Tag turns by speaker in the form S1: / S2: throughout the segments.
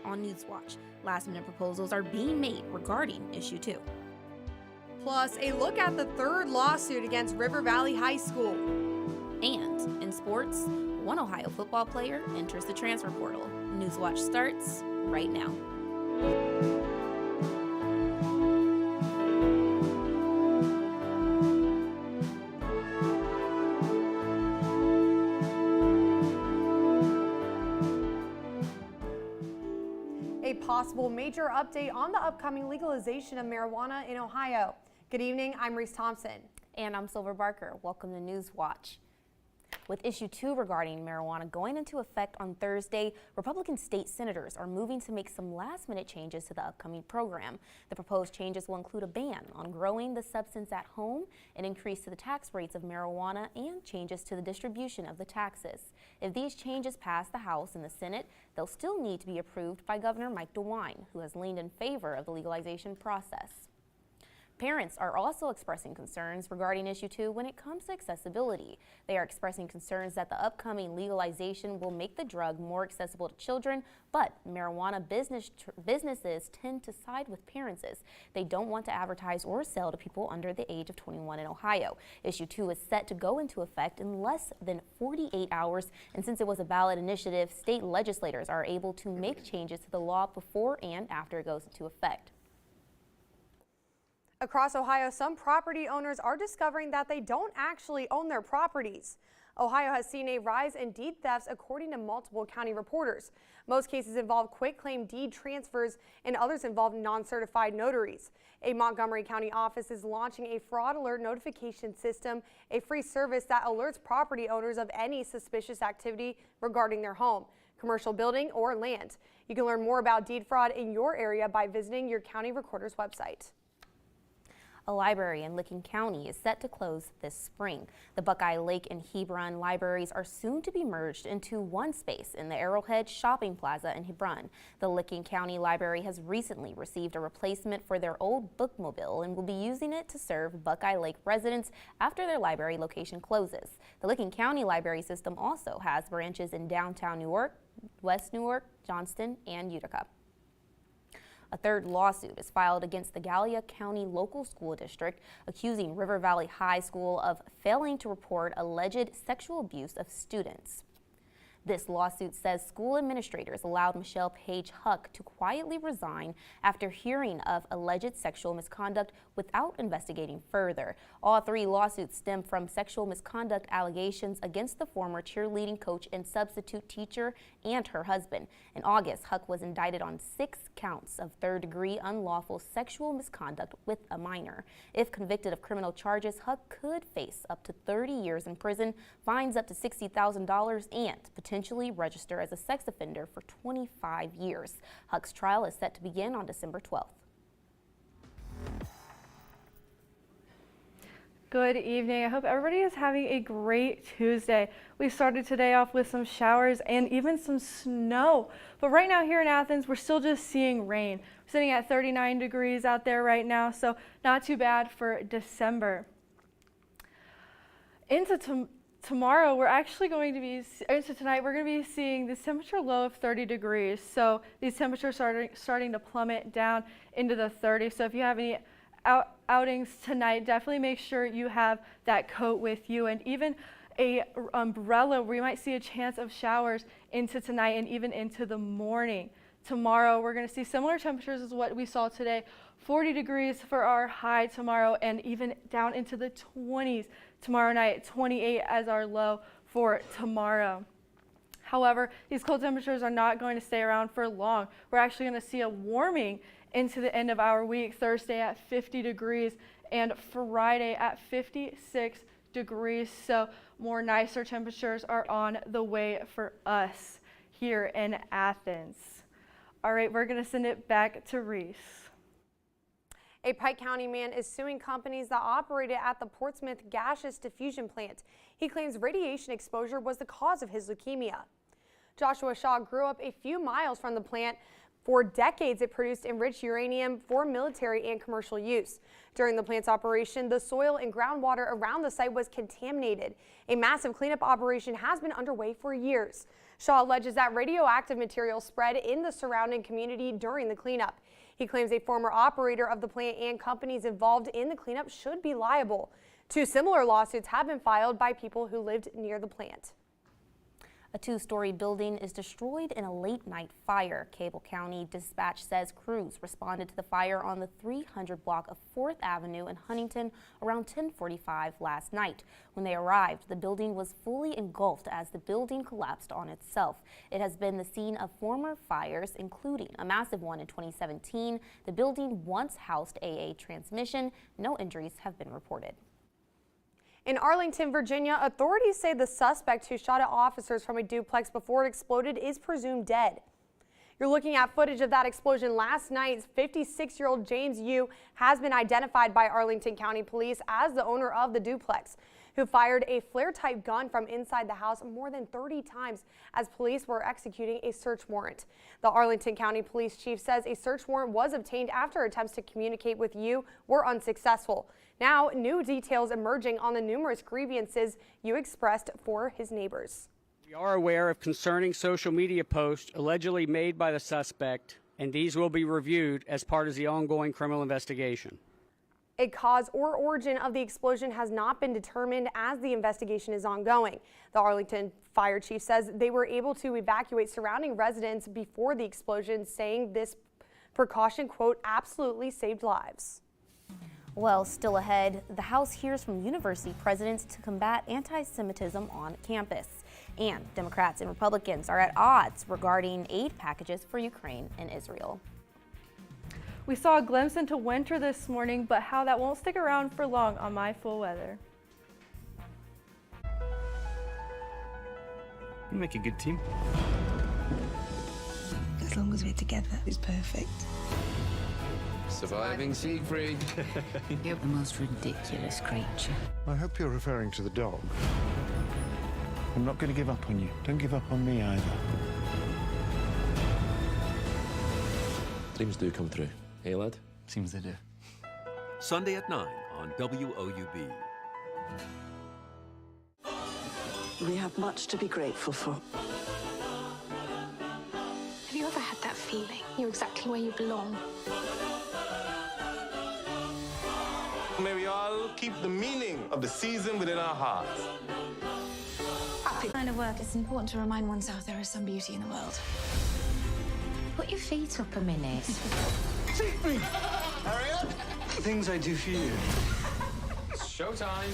S1: on Newswatch. Last-minute proposals are being made regarding Issue 2.
S2: Plus, a look at the third lawsuit against River Valley High School.
S1: And in sports, one Ohio football player enters the transfer portal. Newswatch starts right now.
S2: A possible major update on the upcoming legalization of marijuana in Ohio. Good evening, I'm Reese Thompson.
S1: And I'm Silver Barker. Welcome to Newswatch. With Issue 2 regarding marijuana going into effect on Thursday, Republican state senators are moving to make some last-minute changes to the upcoming program. The proposed changes will include a ban on growing the substance at home, an increase to the tax rates of marijuana, and changes to the distribution of the taxes. If these changes pass the House and the Senate, they'll still need to be approved by Governor Mike DeWine, who has leaned in favor of the legalization process. Parents are also expressing concerns regarding Issue 2 when it comes to accessibility. They are expressing concerns that the upcoming legalization will make the drug more accessible to children, but marijuana businesses tend to side with parents. They don't want to advertise or sell to people under the age of 21 in Ohio. Issue 2 is set to go into effect in less than 48 hours, and since it was a ballot initiative, state legislators are able to make changes to the law before and after it goes into effect.
S2: Across Ohio, some property owners are discovering that they don't actually own their properties. Ohio has seen a rise in deed thefts according to multiple county reporters. Most cases involve quitclaim deed transfers and others involve non-certified notaries. A Montgomery County office is launching a fraud alert notification system, a free service that alerts property owners of any suspicious activity regarding their home, commercial building, or land. You can learn more about deed fraud in your area by visiting your county recorder's website.
S1: A library in Licking County is set to close this spring. The Buckeye Lake and Hebron libraries are soon to be merged into one space in the Arrowhead Shopping Plaza in Hebron. The Licking County Library has recently received a replacement for their old bookmobile and will be using it to serve Buckeye Lake residents after their library location closes. The Licking County Library System also has branches in downtown Newark, West Newark, Johnston, and Utica. A third lawsuit is filed against the Gallia County Local School District, accusing River Valley High School of failing to report alleged sexual abuse of students. This lawsuit says school administrators allowed Michelle Page Huck to quietly resign after hearing of alleged sexual misconduct without investigating further. All three lawsuits stem from sexual misconduct allegations against the former cheerleading coach and substitute teacher and her husband. In August, Huck was indicted on 6 counts of third-degree unlawful sexual misconduct with a minor. If convicted of criminal charges, Huck could face up to 30 years in prison, fines up to $60,000, and potentially register as a sex offender for 25 years. Huck's trial is set to begin on December 12th.
S3: Good evening. I hope everybody is having a great Tuesday. We started today off with some showers and even some snow. But right now here in Athens, we're still just seeing rain. We're sitting at 39 degrees out there right now, so not too bad for December. Into tomorrow, we're actually going to be, into tonight, we're going to be seeing this temperature low of 30 degrees. So these temperatures are starting to plummet down into the 30s. So if you have any outings tonight, definitely make sure you have that coat with you, and even a umbrella. We might see a chance of showers into tonight and even into the morning. Tomorrow, we're going to see similar temperatures as what we saw today. 40 degrees for our high tomorrow and even down into the 20s tomorrow night, 28 as our low for tomorrow. However, these cold temperatures are not going to stay around for long. We're actually going to see a warming into the end of our week, Thursday at 50 degrees and Friday at 56 degrees. So more nicer temperatures are on the way for us here in Athens. All right, we're going to send it back to Reese.
S2: A Pike County man is suing companies that operated at the Portsmouth gaseous diffusion plant. He claims radiation exposure was the cause of his leukemia. Joshua Shaw grew up a few miles from the plant. For decades, it produced enriched uranium for military and commercial use. During the plant's operation, the soil and groundwater around the site was contaminated. A massive cleanup operation has been underway for years. Shaw alleges that radioactive material spread in the surrounding community during the cleanup. He claims a former operator of the plant and companies involved in the cleanup should be liable. 2 similar lawsuits have been filed by people who lived near the plant.
S1: A 2-story building is destroyed in a late-night fire. Cable County Dispatch says crews responded to the fire on the 300 block of 4th Avenue in Huntington around 10:45 last night. When they arrived, the building was fully engulfed as the building collapsed on itself. It has been the scene of former fires, including a massive one in 2017. The building once housed AA transmission. No injuries have been reported.
S2: In Arlington, Virginia, authorities say the suspect who shot at officers from a duplex before it exploded is presumed dead. You're looking at footage of that explosion last night. 56-year-old James Yu has been identified by Arlington County Police as the owner of the duplex, who fired a flare-type gun from inside the house more than 30 times as police were executing a search warrant. The Arlington County Police Chief says a search warrant was obtained after attempts to communicate with Yu were unsuccessful. Now, new details emerging on the numerous grievances Yu expressed for his neighbors.
S4: We are aware of concerning social media posts allegedly made by the suspect, and these will be reviewed as part of the ongoing criminal investigation.
S2: A cause or origin of the explosion has not been determined as the investigation is ongoing. The Arlington Fire Chief says they were able to evacuate surrounding residents before the explosion, saying this precaution, quote, absolutely saved lives.
S1: Well, still ahead, the House hears from university presidents to combat anti-Semitism on campus. And Democrats and Republicans are at odds regarding aid packages for Ukraine and Israel.
S3: We saw a glimpse into winter this morning, but how that won't stick around for long on My Full Weather.
S5: You make a good team.
S6: As long as we're together, it's perfect.
S7: Surviving Siegfried.
S6: You're the most ridiculous creature.
S8: I hope you're referring to the dog.
S5: I'm not going to give up on you. Don't give up on me either.
S7: Dreams do come true. Hey, lad?
S5: Seems they do.
S9: Sunday at 9 on WOUB.
S6: We have much to be grateful for.
S10: Have you ever had that feeling you're exactly where you belong?
S11: May we all keep the meaning of the season within our hearts.
S10: Happy kind of work, it's important to remind oneself there is some beauty in the world.
S6: Put your feet up a minute.
S11: Take me! Harriet!
S5: Things I do for you.
S7: It's showtime.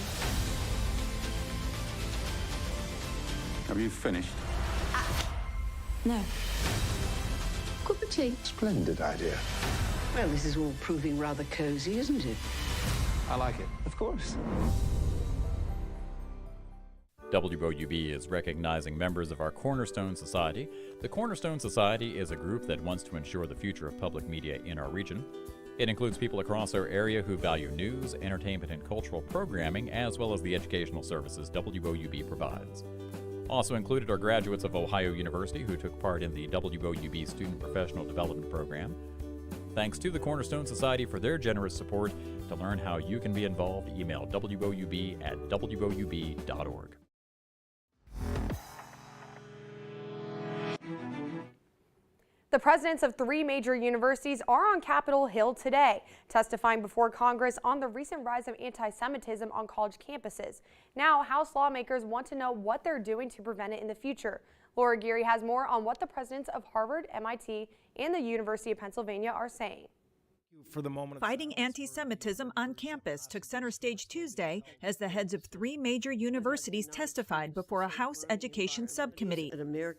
S5: Have you finished?
S6: No.
S10: Cup of tea.
S8: Splendid idea.
S6: Well, this is all proving rather cozy, isn't it?
S11: I like it.
S5: Of course.
S12: WOUB is recognizing members of our Cornerstone Society. The Cornerstone Society is a group that wants to ensure the future of public media in our region. It includes people across our area who value news, entertainment, and cultural programming, as well as the educational services WOUB provides. Also included are graduates of Ohio University who took part in the WOUB Student Professional Development Program. Thanks to the Cornerstone Society for their generous support. To learn how you can be involved, email woub@woub.org.
S2: The presidents of 3 major universities are on Capitol Hill today, testifying before Congress on the recent rise of anti-Semitism on college campuses. Now, House lawmakers want to know what they're doing to prevent it in the future. Laura Geary has more on what the presidents of Harvard, MIT, and the University of Pennsylvania are saying.
S13: For the moment,
S14: fighting anti-Semitism on campus took center stage Tuesday as the heads of 3 major universities testified before a House Education Subcommittee.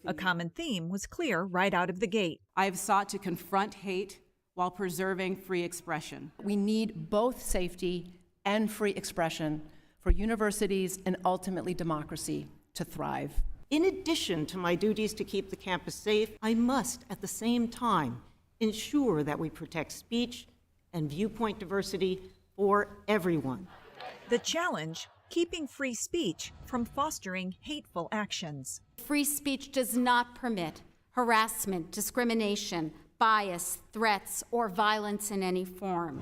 S14: A common theme was clear right out of the gate.
S15: I have sought to confront hate while preserving free expression. We need both safety and free expression for universities and ultimately democracy to thrive.
S16: In addition to my duties to keep the campus safe, I must at the same time ensure that we protect speech and viewpoint diversity for everyone.
S14: The challenge, keeping free speech from fostering hateful actions.
S17: Free speech does not permit harassment, discrimination, bias, threats, or violence in any form.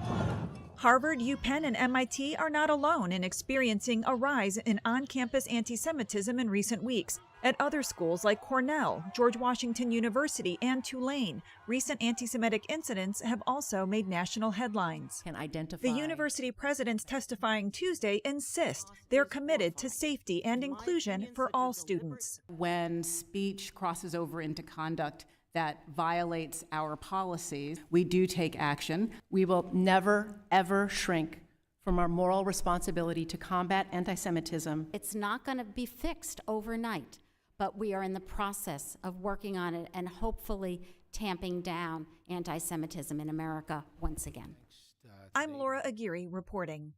S14: Harvard, UPenn, and MIT are not alone in experiencing a rise in on-campus anti-Semitism in recent weeks. At other schools like Cornell, George Washington University, and Tulane, recent anti-Semitic incidents have also made national headlines. The university presidents testifying Tuesday insist they're committed to safety and inclusion for all students.
S15: When speech crosses over into conduct that violates our policies, we do take action. We will never, ever shrink from our moral responsibility to combat anti-Semitism.
S17: It's not going to be fixed overnight, but we are in the process of working on it and hopefully tamping down anti-Semitism in America once again.
S14: I'm Laura Aguirre reporting.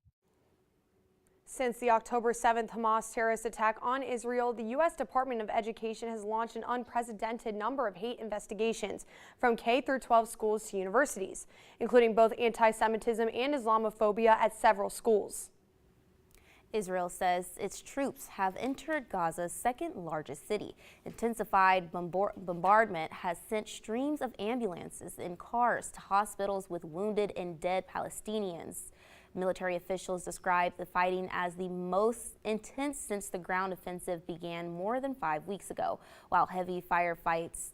S2: Since the October 7th Hamas terrorist attack on Israel, the U.S. Department of Education has launched an unprecedented number of hate investigations from K through 12 schools to universities, including both anti-Semitism and Islamophobia at several schools.
S1: Israel says its troops have entered Gaza's second largest city. Intensified bombardment has sent streams of ambulances and cars to hospitals with wounded and dead Palestinians. Military officials described the fighting as the most intense since the ground offensive began more than 5 weeks ago. While heavy firefighters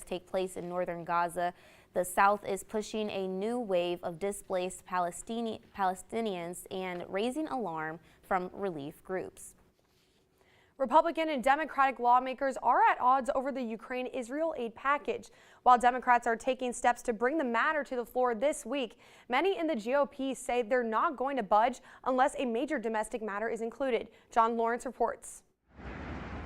S1: take place in northern Gaza, the South is pushing a new wave of displaced Palestinians and raising alarm from relief groups.
S2: Republican and Democratic lawmakers are at odds over the Ukraine-Israel aid package. While Democrats are taking steps to bring the matter to the floor this week, many in the GOP say they're not going to budge unless a major domestic matter is included. John Lawrence reports.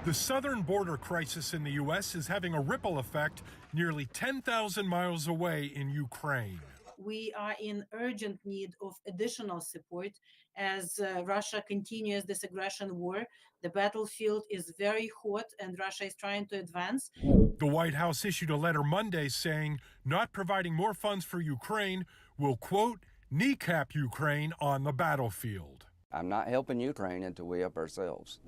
S13: The southern border crisis in the U.S. is having a ripple effect nearly 10,000 miles away in Ukraine.
S18: We are in urgent need of additional support as Russia continues this aggression war. The battlefield is very hot and Russia is trying to advance.
S13: The White House issued a letter Monday saying not providing more funds for Ukraine will, quote, kneecap Ukraine on the battlefield.
S19: I'm not helping Ukraine until we help ourselves.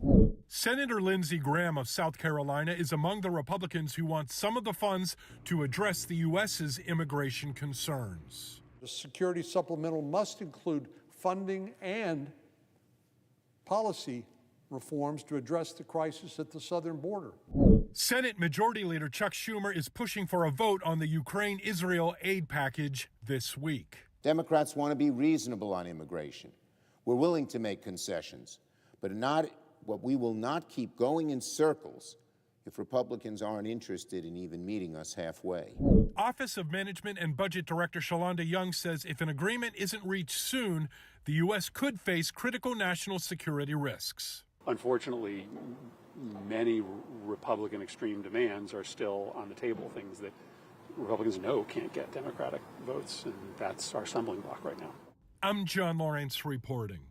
S13: Senator Lindsey Graham of South Carolina is among the Republicans who want some of the funds to address the U.S.'s immigration concerns.
S20: The security supplemental must include funding and policy reforms to address the crisis at the southern border.
S13: Senate Majority Leader Chuck Schumer is pushing for a vote on the Ukraine-Israel aid package this week.
S21: Democrats want to be reasonable on immigration. We're willing to make concessions, but we will not keep going in circles if Republicans aren't interested in even meeting us halfway.
S13: Office of Management and Budget Director Shalonda Young says if an agreement isn't reached soon, the U.S. could face critical national security risks.
S22: Unfortunately, many Republican extreme demands are still on the table, things that Republicans know can't get Democratic votes, and that's our stumbling block right now.
S13: I'm John Lawrence reporting.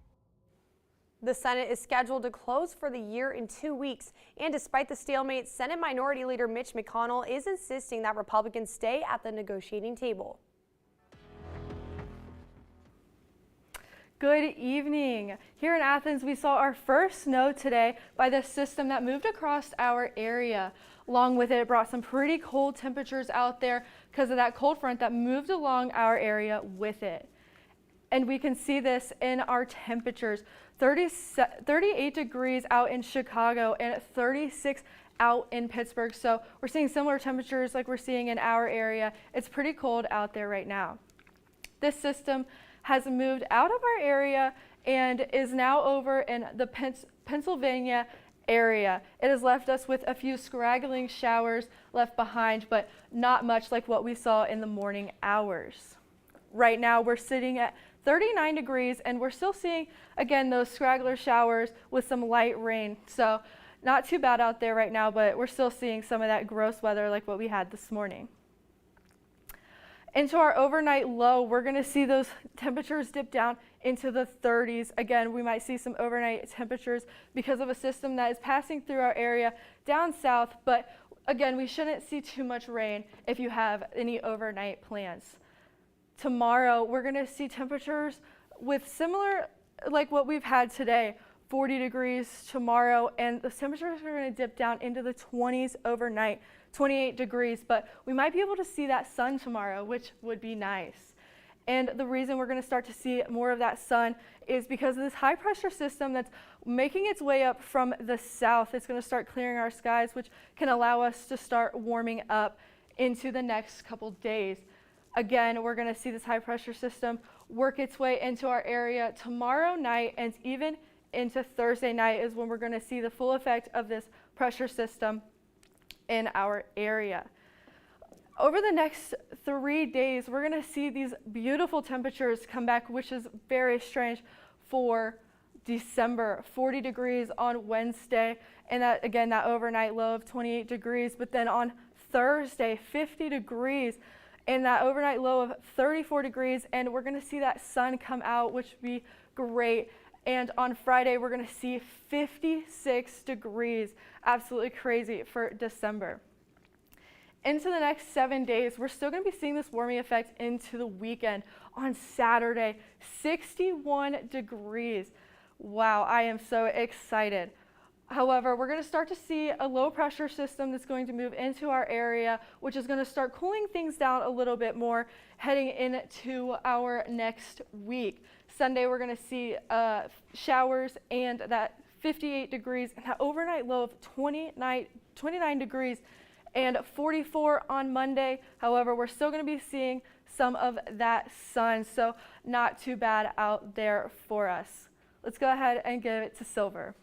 S2: The Senate is scheduled to close for the year in 2 weeks, and despite the stalemate, Senate Minority Leader Mitch McConnell is insisting that Republicans stay at the negotiating table.
S3: Good evening. Here in Athens, we saw our first snow today by the system that moved across our area. Along with it brought some pretty cold temperatures out there because of that cold front that moved along our area with it. And we can see this in our temperatures. 38 degrees out in Chicago and 36 out in Pittsburgh. So we're seeing similar temperatures like we're seeing in our area. It's pretty cold out there right now. This system has moved out of our area and is now over in the Pennsylvania area. It has left us with a few scraggling showers left behind, but not much like what we saw in the morning hours. Right now we're sitting at 39 degrees and we're still seeing, again, those scraggler showers with some light rain. So not too bad out there right now, but we're still seeing some of that gross weather like what we had this morning. Into our overnight low, we're going to see those temperatures dip down into the 30s. Again, we might see some overnight temperatures because of a system that is passing through our area down south, but again, we shouldn't see too much rain if you have any overnight plans. Tomorrow, we're going to see temperatures with similar like what we've had today, 40 degrees tomorrow, and the temperatures are going to dip down into the 20s overnight, 28 degrees, but we might be able to see that sun tomorrow, which would be nice. And the reason we're going to start to see more of that sun is because of this high pressure system that's making its way up from the south. It's going to start clearing our skies, which can allow us to start warming up into the next couple days. Again, we're going to see this high pressure system work its way into our area tomorrow night, and even into Thursday night is when we're going to see the full effect of this pressure system in our area. Over the next 3 days, we're going to see these beautiful temperatures come back, which is very strange for December. 40 degrees on Wednesday, and that, again, that overnight low of 28 degrees. But then on Thursday, 50 degrees, and that overnight low of 34 degrees. And we're going to see that sun come out, which would be great. And on Friday, we're going to see 56 degrees. Absolutely crazy for December. Into the next 7 days, we're still going to be seeing this warming effect into the weekend. On Saturday, 61 degrees. Wow, I am so excited. However, we're going to start to see a low pressure system that's going to move into our area, which is going to start cooling things down a little bit more heading into our next week. Sunday, we're going to see showers and that 58 degrees and that overnight low of 29 degrees. And 44 on Monday. However, we're still going to be seeing some of that sun, so not too bad out there for us. Let's go ahead and give it to Silver.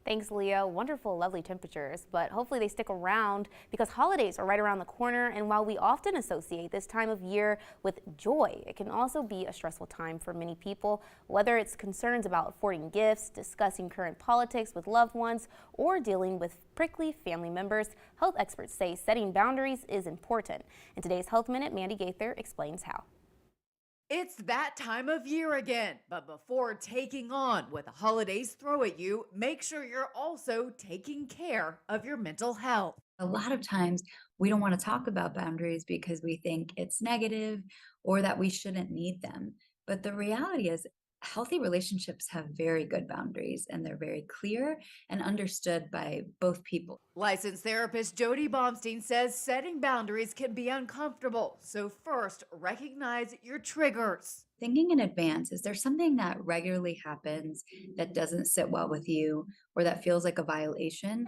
S1: Thanks, Leah. Wonderful, lovely temperatures, but hopefully they stick around because holidays are right around the corner. And while we often associate this time of year with joy, it can also be a stressful time for many people, whether it's concerns about affording gifts, discussing current politics with loved ones, or dealing with prickly family members. Health experts say setting boundaries is important. In today's Health Minute, Mandy Gaither explains how.
S4: It's that time of year again, but before taking on what the holidays throw at you, make sure you're also taking care of your mental health.
S9: A lot of times we don't want to talk about boundaries because we think it's negative or that we shouldn't need them. But the reality is healthy relationships have very good boundaries, and they're very clear and understood by both people.
S4: Licensed therapist Jody Baumstein says setting boundaries can be uncomfortable. So first, recognize your triggers.
S9: Thinking in advance, is there something that regularly happens that doesn't sit well with you or that feels like a violation?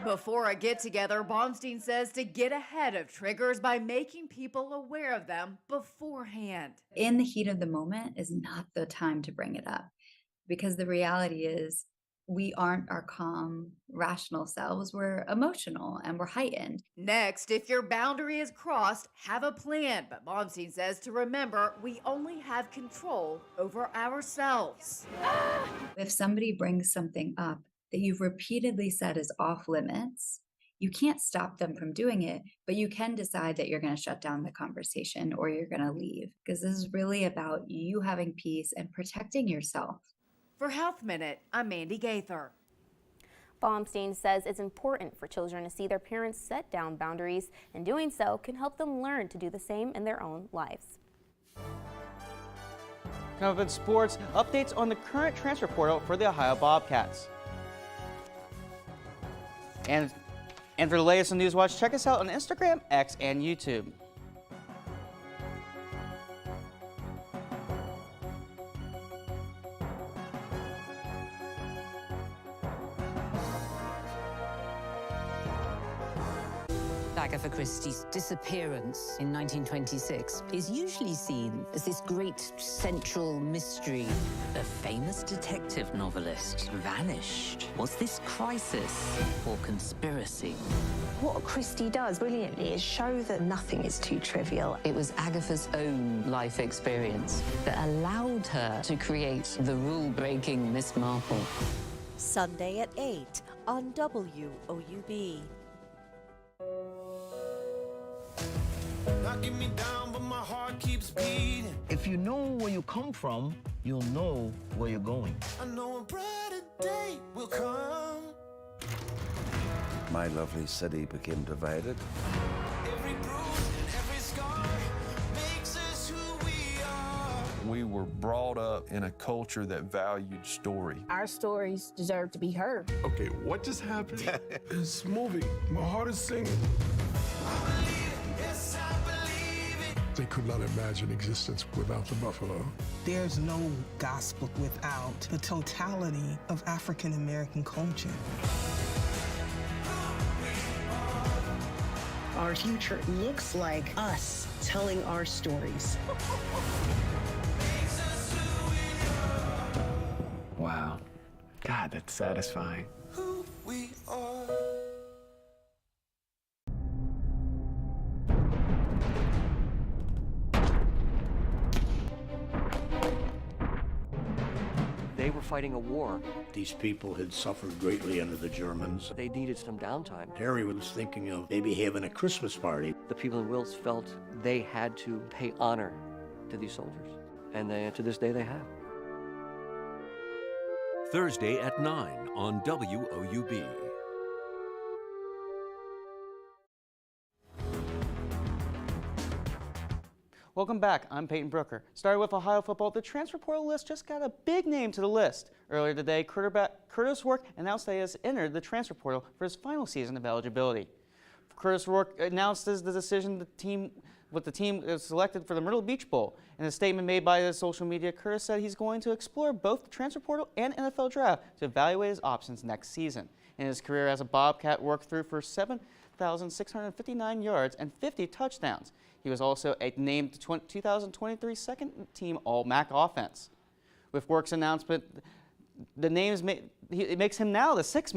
S4: Before a get-together, Baumstein says to get ahead of triggers by making people aware of them beforehand.
S9: In the heat of the moment is not the time to bring it up, because the reality is we aren't our calm, rational selves. We're emotional and we're heightened.
S4: Next, if your boundary is crossed, have a plan. But Baumstein says to remember, we only have control over ourselves.
S9: If somebody brings something up that you've repeatedly said is off limits, you can't stop them from doing it, but you can decide that you're going to shut down the conversation or you're going to leave, because this is really about you having peace and protecting yourself.
S4: For Health Minute, I'm Mandy Gaither.
S1: Baumstein says it's important for children to see their parents set down boundaries, and doing so can help them learn to do the same in their own lives.
S23: Coming up in sports, updates on the current transfer portal for the Ohio Bobcats. And for the latest on Newswatch, check us out on Instagram, X, and YouTube.
S6: Agatha Christie's disappearance in 1926 is usually seen as this great central mystery. The famous detective novelist vanished. Was this crisis or conspiracy?
S24: What Christie does brilliantly is show that nothing is too trivial.
S6: It was Agatha's own life experience that allowed her to create the rule-breaking Miss Marple.
S25: Sunday at 8 on WOUB.
S26: Knocking me down, but my heart keeps beating.
S27: If you know where you come from, you'll know where you're going.
S26: I know a brighter day will come.
S5: My lovely city became divided.
S26: Every bruise and every scar makes us who we are.
S28: We were brought up in a culture that valued story.
S24: Our stories deserve to be heard.
S28: Okay, what just happened?
S26: It's moving. My heart is singing. I believe it. Yes, I believe it.
S7: They could not imagine existence without the buffalo.
S8: There's no gospel without the totality of African American culture.
S10: Our future looks like us telling our stories.
S11: Wow. God, that's satisfying.
S26: Who we are.
S12: They were fighting a war.
S15: These people had suffered greatly under the Germans.
S12: They needed some downtime.
S15: Harry was thinking of maybe having a Christmas party.
S12: The people in Wills felt they had to pay honor to these soldiers, and to this day they have.
S16: Thursday at 9 on WOUB.
S23: Welcome back. I'm Peyton Brooker. Starting with Ohio football, the transfer portal list just got a big name to the list. Earlier today, Curtis Rourke announced that he has entered the transfer portal for his final season of eligibility. Curtis Rourke announced the decision the team is selected for the Myrtle Beach Bowl. In a statement made by his social media, Curtis said he's going to explore both the transfer portal and NFL draft to evaluate his options next season. In his career as a Bobcat, worked through for 7,659 yards and 50 touchdowns. He was also named 2023 second team All-MAC offense. With Rourke's announcement, it makes him now the sixth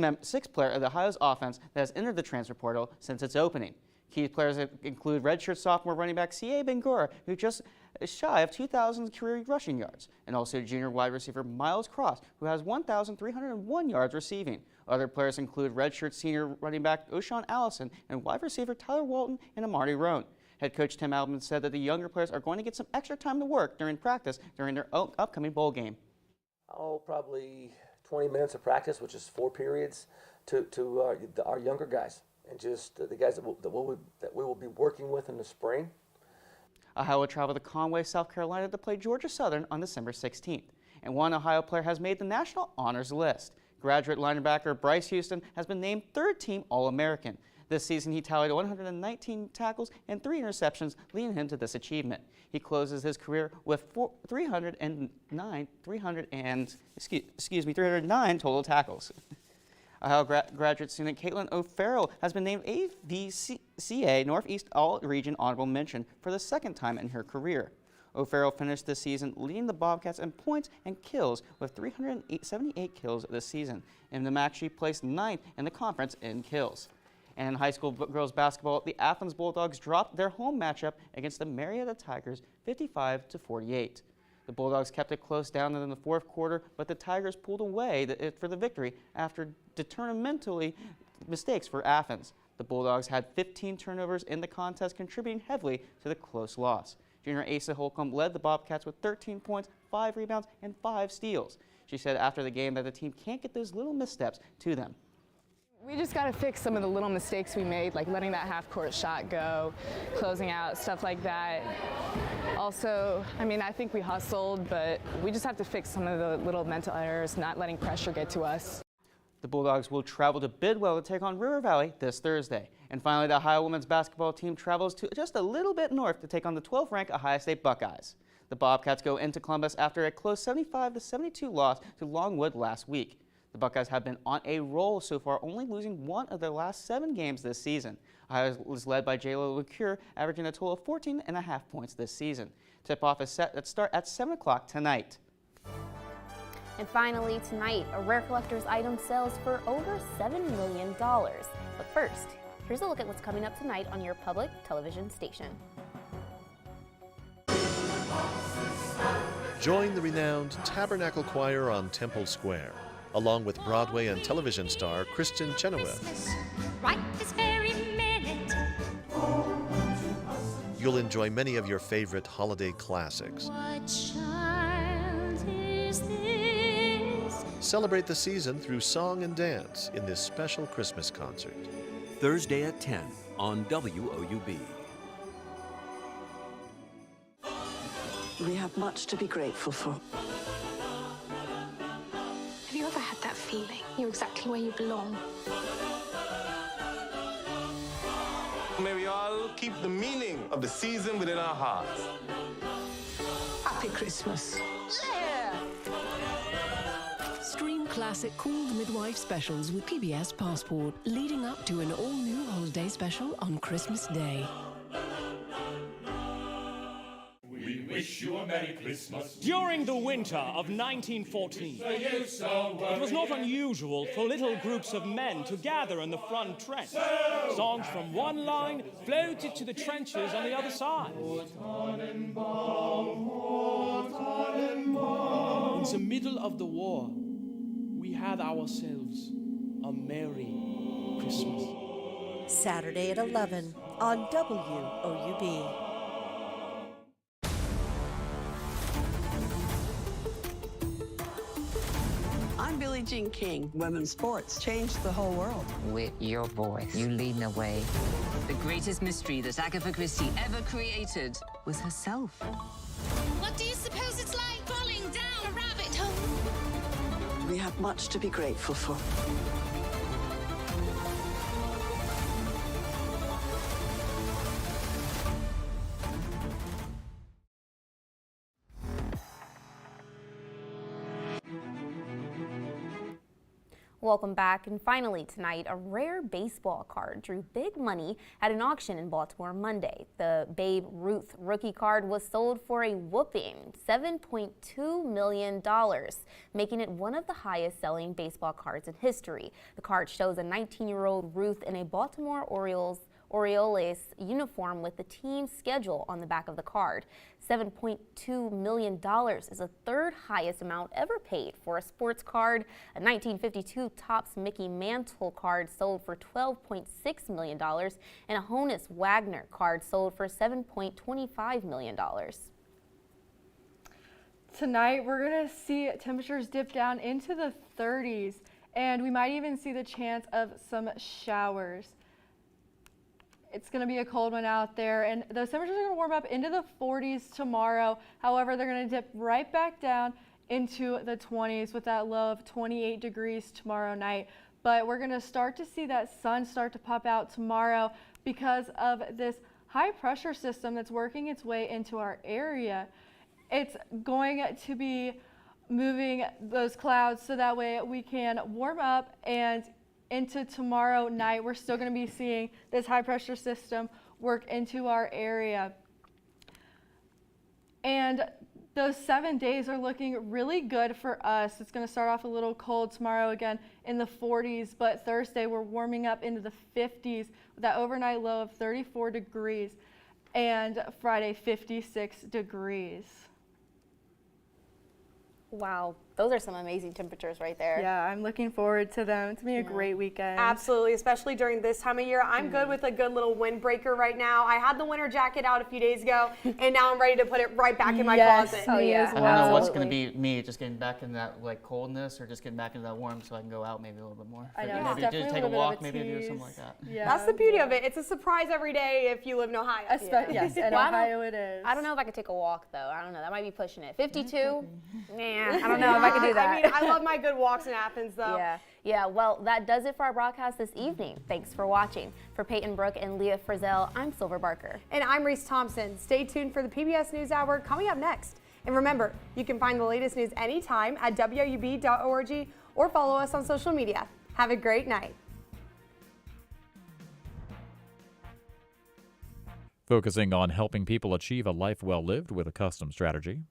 S23: player of the Ohio's offense that has entered the transfer portal since its opening. Key players include redshirt sophomore running back C.A. Bangura, who just is shy of 2,000 career rushing yards, and also junior wide receiver Miles Cross, who has 1,301 yards receiving. Other players include redshirt senior running back O'Shawn Allison and wide receiver Tyler Walton and Amari Roan. Head coach Tim Albin said that the younger players are going to get some extra time to work during practice during their upcoming bowl game.
S17: Probably 20 minutes of practice, which is 4 periods, to our younger guys, and just the guys that we will be working with in the spring.
S23: Ohio will travel to Conway, South Carolina to play Georgia Southern on December 16th. And one Ohio player has made the National Honors List. Graduate linebacker Bryce Houston has been named third-team All-American. This season, he tallied 119 tackles and 3 interceptions, leading him to this achievement. He closes his career with 309 total tackles. Ohio graduate student Caitlin O'Farrell has been named AVCA Northeast All-Region Honorable Mention for the second time in her career. O'Farrell finished this season leading the Bobcats in points and kills with 378 kills this season. In the match, she placed 9th in the conference in kills. And in high school girls basketball, the Athens Bulldogs dropped their home matchup against the Marietta Tigers 55-48. The Bulldogs kept it close down in the fourth quarter, but the Tigers pulled away for the victory after determinantly mistakes for Athens. The Bulldogs had 15 turnovers in the contest, contributing heavily to the close loss. Junior Asa Holcomb led the Bobcats with 13 points, 5 rebounds, and 5 steals. She said after the game that the team can't get those little missteps to them.
S29: We just got to fix some of the little mistakes we made, like letting that half-court shot go, closing out, stuff like that. Also, I think we hustled, but we just have to fix some of the little mental errors, not letting pressure get to us.
S23: The Bulldogs will travel to Bidwell to take on River Valley this Thursday. And finally, the Ohio women's basketball team travels to just a little bit north to take on the 12th-ranked Ohio State Buckeyes. The Bobcats go into Columbus after a close 75-72 loss to Longwood last week. The Buckeyes have been on a roll so far, only losing 1 of their last 7 games this season. Ohio was led by Jayla LeCure, averaging a total of 14.5 points this season. Tip-off is set to start at 7 o'clock tonight.
S1: And finally, tonight, a rare collector's item sells for over $7 million. But first, here's a look at what's coming up tonight on your public television station.
S30: Join the renowned Tabernacle Choir on Temple Square, along with Broadway and television star Kristen Chenoweth.
S31: Right this very minute.
S30: You'll enjoy many of your favorite holiday classics.
S31: What child is this?
S30: Celebrate the season through song and dance in this special Christmas concert.
S16: Thursday at 10 on WOUB.
S24: We have much to be grateful for.
S32: Have you ever had that feeling you're exactly where you belong?
S26: Maybe all
S2: all keep the meaning of the season within our hearts.
S32: Happy Christmas.
S3: Stream classic Call the Midwife specials with PBS Passport, leading up to an all-new holiday special on Christmas Day.
S4: We wish you a Merry Christmas. During the winter of 1914, it was not unusual for little groups of men to gather in the front trench. Songs from one line floated to the trenches on the other side. In the middle of the war, we had ourselves a Merry Christmas.
S25: Saturday at 11 on WOUB.
S10: I'm Billie Jean King. Women's sports changed the whole world.
S6: With your voice, you leading the way. The greatest mystery that Agatha Christie ever created was herself.
S31: What do you suppose it's like falling down a rabbit hole?
S10: We have much to be grateful for.
S1: Welcome back, and finally tonight, a rare baseball card drew big money at an auction in Baltimore Monday. The Babe Ruth rookie card was sold for a whopping $7.2 million, making it one of the highest selling baseball cards in history. The card shows a 19-year-old Ruth in a Baltimore Orioles uniform with the team's schedule on the back of the card. $7.2 million is the third highest amount ever paid for a sports card. A 1952 Topps Mickey Mantle card sold for $12.6 million, and a Honus Wagner card sold for $7.25 million.
S9: Tonight, we're going to see temperatures dip down into the 30s, and we might even see the chance of some showers. It's going to be a cold one out there, and those temperatures are going to warm up into the 40s tomorrow. However, they're going to dip right back down into the 20s with that low of 28 degrees tomorrow night. But we're going to start to see that sun start to pop out tomorrow because of this high pressure system that's working its way into our area. It's going to be moving those clouds so that way we can warm up, and into tomorrow night, we're still going to be seeing this high pressure system work into our area. And those 7 days are looking really good for us. It's going to start off a little cold tomorrow, again in the 40s, but Thursday we're warming up into the 50s with that overnight low of 34 degrees, and Friday 56 degrees.
S1: Wow, those are some amazing temperatures right there.
S9: Yeah, I'm looking forward to them. It's going to be a great weekend.
S13: Absolutely, especially during this time of year. I'm good with a good little windbreaker right now. I had the winter jacket out a few days ago, and now I'm ready to put it right back in my closet.
S9: Oh, yeah.
S23: I don't know what's going to be me, just getting back in that like coldness, or just getting back into that warm so I can go out maybe a little bit more.
S9: I know,
S23: maybe
S9: it's
S23: just take a walk, maybe do something like that.
S13: Yeah. That's the beauty of it. It's a surprise every day if you live in Ohio.
S9: Yes, in Ohio it is.
S1: I don't know if I could take a walk though. I don't know. That might be pushing it. 52? Nah, I don't know if I could do that.
S13: I mean, I love my good walks in Athens though.
S1: Yeah, well, that does it for our broadcast this evening. Thanks for watching. For Peyton Brooke and Leah Frizzell, I'm Silver Barker.
S13: And I'm Reese Thompson. Stay tuned for the PBS NewsHour coming up next. And remember, you can find the latest news anytime at WOUB.org or follow us on social media. Have a great night.
S14: Focusing on helping people achieve a life well lived with a custom strategy.